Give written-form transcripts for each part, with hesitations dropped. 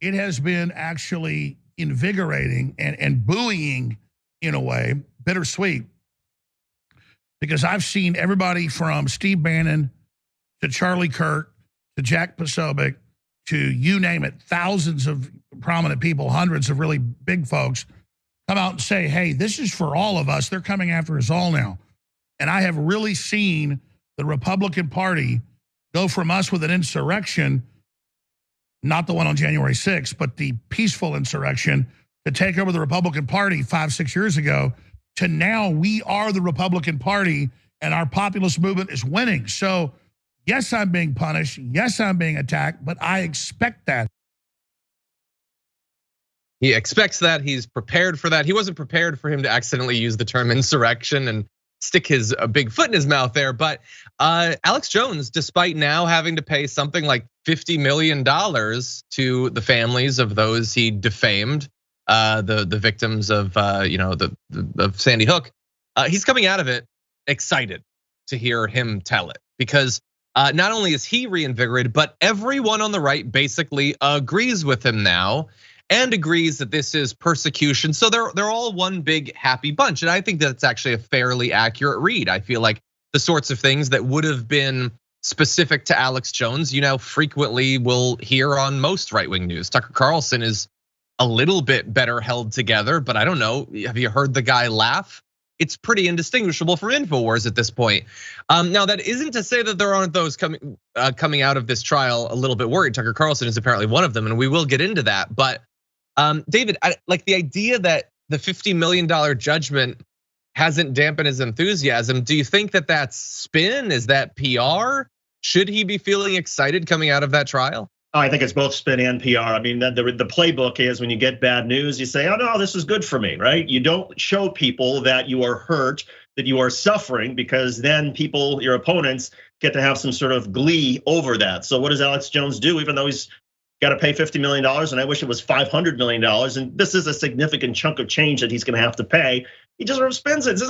it has been actually invigorating and buoying in a way, bittersweet, because I've seen everybody from Steve Bannon to Charlie Kirk to Jack Posobiec to you name it, thousands of prominent people, hundreds of really big folks come out and say, hey, this is for all of us. They're coming after us all now. And I have really seen the Republican Party go from us with an insurrection, not the one on January 6th, but the peaceful insurrection to take over the Republican Party 5-6 years ago, to now we are the Republican Party and our populist movement is winning. So yes, I'm being punished. Yes, I'm being attacked, but I expect that. He expects that. He's prepared for that. He wasn't prepared for him to accidentally use the term insurrection and stick his big foot in his mouth there. But Alex Jones, despite now having to pay something like $50 million to the families of those he defamed, the victims of of Sandy Hook, he's coming out of it excited to hear him tell it, because not only is he reinvigorated, but everyone on the right basically agrees with him now and agrees that this is persecution. So they're all one big happy bunch. And I think that's actually a fairly accurate read. I feel like the sorts of things that would have been specific to Alex Jones, frequently will hear on most right-wing news. Tucker Carlson is a little bit better held together, but I don't know. Have you heard the guy laugh? It's pretty indistinguishable from Infowars at this point. Now that isn't to say that there aren't those coming out of this trial a little bit worried. Tucker Carlson is apparently one of them, and we will get into that. But David, I like the idea that the $50 million judgment hasn't dampened his enthusiasm. Do you think that that's spin? Is that PR? Should he be feeling excited coming out of that trial? I think it's both spin and PR. I mean, the playbook is when you get bad news, you say, oh no, this is good for me, right? You don't show people that you are hurt, that you are suffering, because then people, your opponents, get to have some sort of glee over that. So what does Alex Jones do, even though he's got to pay $50 million, and I wish it was $500 million, and this is a significant chunk of change that he's going to have to pay. He just sort of spins it and says,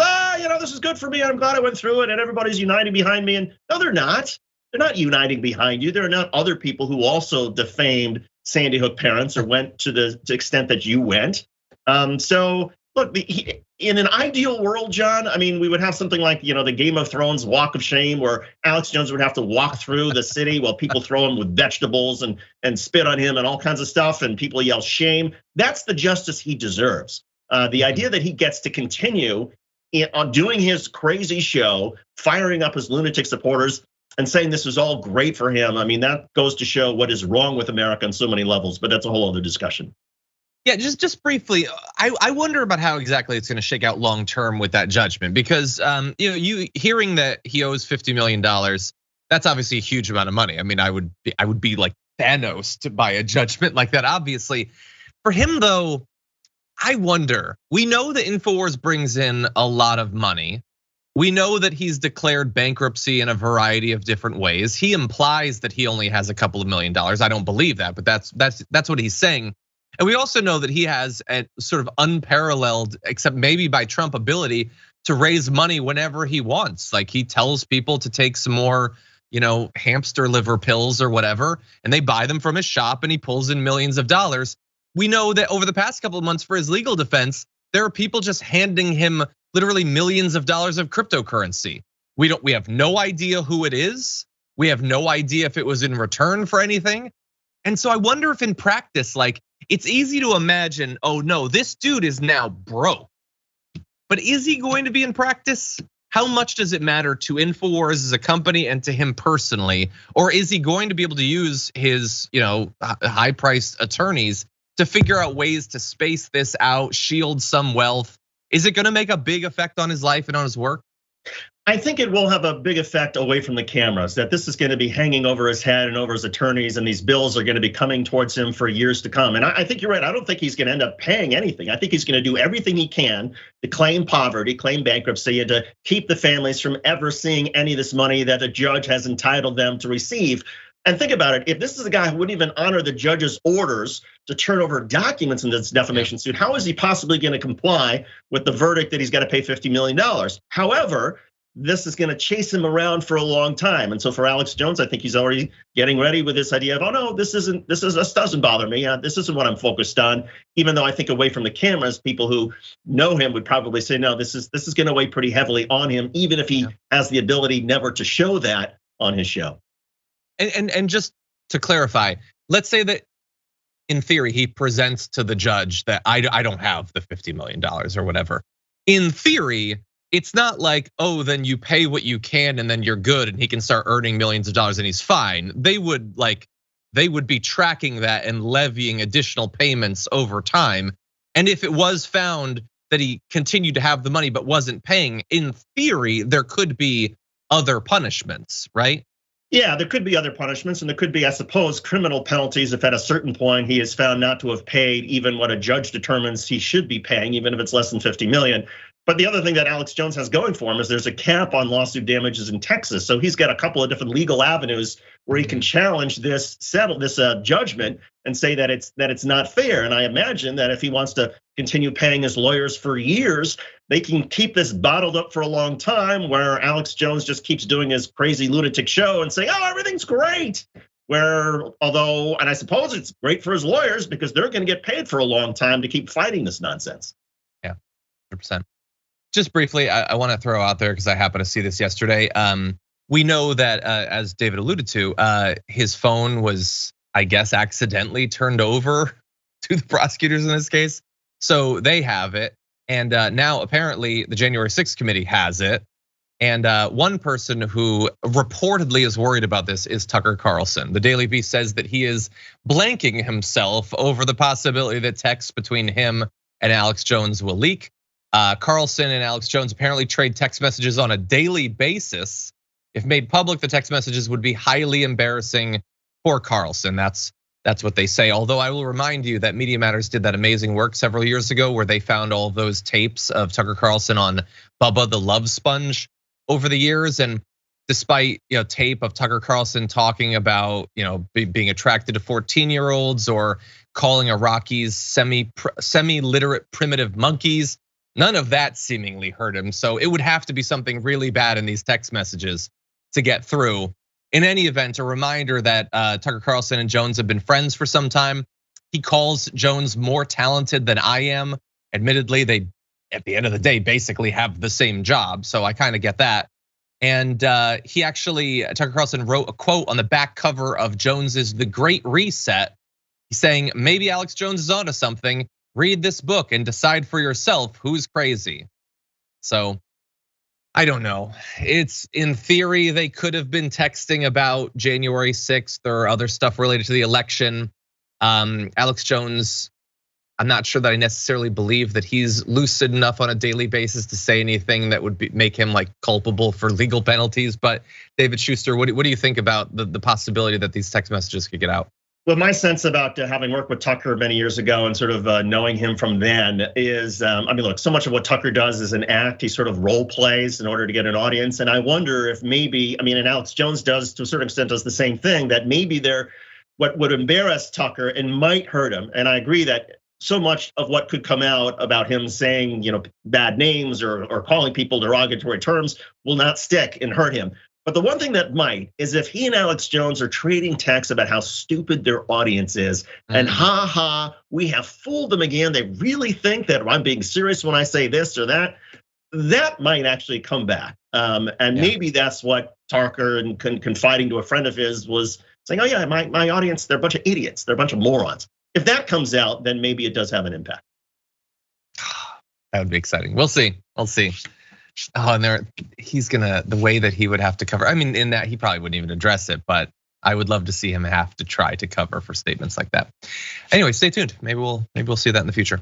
this is good for me, and I'm glad I went through it, and everybody's uniting behind me. And no, they're not. They're not uniting behind you. There are not other people who also defamed Sandy Hook parents or went to the extent that you went. So look, in an ideal world, John, I mean, we would have something like, the Game of Thrones Walk of Shame, where Alex Jones would have to walk through the city while people throw him with vegetables and spit on him and all kinds of stuff, and people yell shame. That's the justice he deserves. The idea that he gets to continue on doing his crazy show, firing up his lunatic supporters, and saying this was all great for him. I mean, that goes to show what is wrong with America on so many levels, but that's a whole other discussion. Yeah, just briefly, I wonder about how exactly it's going to shake out long term with that judgment, because you hearing that he owes $50 million, that's obviously a huge amount of money. I mean, I would be like Thanos to buy a judgment like that, obviously. For him though, I wonder, we know that Infowars brings in a lot of money. We know that he's declared bankruptcy in a variety of different ways. He implies that he only has a couple of $1 million. I don't believe that, but that's what he's saying. And we also know that he has a sort of unparalleled, except maybe by Trump, ability to raise money whenever he wants. Like he tells people to take some more, hamster liver pills or whatever, and they buy them from his shop and he pulls in millions of dollars. We know that over the past couple of months for his legal defense, there are people just handing him literally millions of dollars of cryptocurrency. We have no idea who it is. We have no idea if it was in return for anything. And so I wonder if in practice, like, it's easy to imagine, oh no, this dude is now broke. But is he going to be in practice? How much does it matter to Infowars as a company and to him personally? Or is he going to be able to use his, high-priced attorneys to figure out ways to space this out, shield some wealth? Is it going to make a big effect on his life and on his work? I think it will have a big effect away from the cameras, that this is going to be hanging over his head and over his attorneys, and these bills are going to be coming towards him for years to come. And I think you're right. I don't think he's going to end up paying anything. I think he's going to do everything he can to claim poverty, claim bankruptcy, and to keep the families from ever seeing any of this money that a judge has entitled them to receive. And think about it, if this is a guy who wouldn't even honor the judge's orders to turn over documents in this defamation suit, how is he possibly going to comply with the verdict that he's got to pay $50 million? However, this is going to chase him around for a long time. And so for Alex Jones, I think he's already getting ready with this idea of, oh no, this doesn't bother me. This isn't what I'm focused on. Even though I think away from the cameras, people who know him would probably say, no, this is going to weigh pretty heavily on him, even if he has the ability never to show that on his show. And just to clarify, let's say that in theory, he presents to the judge that I don't have the $50 million or whatever. In theory, it's not like, oh, then you pay what you can and then you're good and he can start earning millions of dollars and he's fine. They would be tracking that and levying additional payments over time. And if it was found that he continued to have the money but wasn't paying, in theory, there could be other punishments, right? Yeah, there could be other punishments, and there could be, I suppose, criminal penalties if at a certain point he is found not to have paid even what a judge determines he should be paying, even if it's less than 50 million. But the other thing that Alex Jones has going for him is there's a cap on lawsuit damages in Texas. So he's got a couple of different legal avenues where he can challenge this judgment and say that it's not fair. And I imagine that if he wants to continue paying his lawyers for years, they can keep this bottled up for a long time, where Alex Jones just keeps doing his crazy lunatic show and say, oh, everything's great. And I suppose it's great for his lawyers because they're going to get paid for a long time to keep fighting this nonsense. Yeah, 100%. Just briefly, I want to throw out there because I happened to see this yesterday. We know that, as David alluded to, his phone was, I guess, accidentally turned over to the prosecutors in this case. So they have it. And now apparently the January 6th committee has it. And one person who reportedly is worried about this is Tucker Carlson. The Daily Beast says that he is blanking himself over the possibility that texts between him and Alex Jones will leak. Carlson and Alex Jones apparently trade text messages on a daily basis. If made public, the text messages would be highly embarrassing for Carlson. That's what they say. Although I will remind you that Media Matters did that amazing work several years ago where they found all of those tapes of Tucker Carlson on Bubba the Love Sponge over the years. And despite tape of Tucker Carlson talking about being attracted to 14-year-olds or calling Iraqis semi-literate primitive monkeys, none of that seemingly hurt him. So it would have to be something really bad in these text messages to get through. In any event, a reminder that Tucker Carlson and Jones have been friends for some time. He calls Jones more talented than I am. Admittedly, they, at the end of the day, basically have the same job. So I kind of get that. And Tucker Carlson wrote a quote on the back cover of Jones's The Great Reset. He's saying, maybe Alex Jones is onto something. Read this book and decide for yourself who's crazy. So I don't know. It's in theory, they could have been texting about January 6th or other stuff related to the election. Alex Jones, I'm not sure that I necessarily believe that he's lucid enough on a daily basis to say anything that would make him like culpable for legal penalties. But David Shuster, what do you think about the possibility that these text messages could get out? Well, my sense about having worked with Tucker many years ago and sort of knowing him from then is, look, so much of what Tucker does is an act. He sort of role plays in order to get an audience. And I wonder if maybe, and Alex Jones does to a certain extent does the same thing, that maybe what would embarrass Tucker and might hurt him. And I agree that so much of what could come out about him saying, bad names or calling people derogatory terms will not stick and hurt him. But the one thing that might is if he and Alex Jones are trading texts about how stupid their audience is, and we have fooled them again. They really think that I'm being serious when I say this or that. That might actually come back. Maybe that's what Tucker and confiding to a friend of his was saying, oh yeah, my audience, they're a bunch of idiots. They're a bunch of morons. If that comes out, then maybe it does have an impact. That would be exciting. We'll see. Oh, and the way that he would have to cover. In that he probably wouldn't even address it, but I would love to see him have to try to cover for statements like that. Anyway, stay tuned. Maybe we'll see that in the future.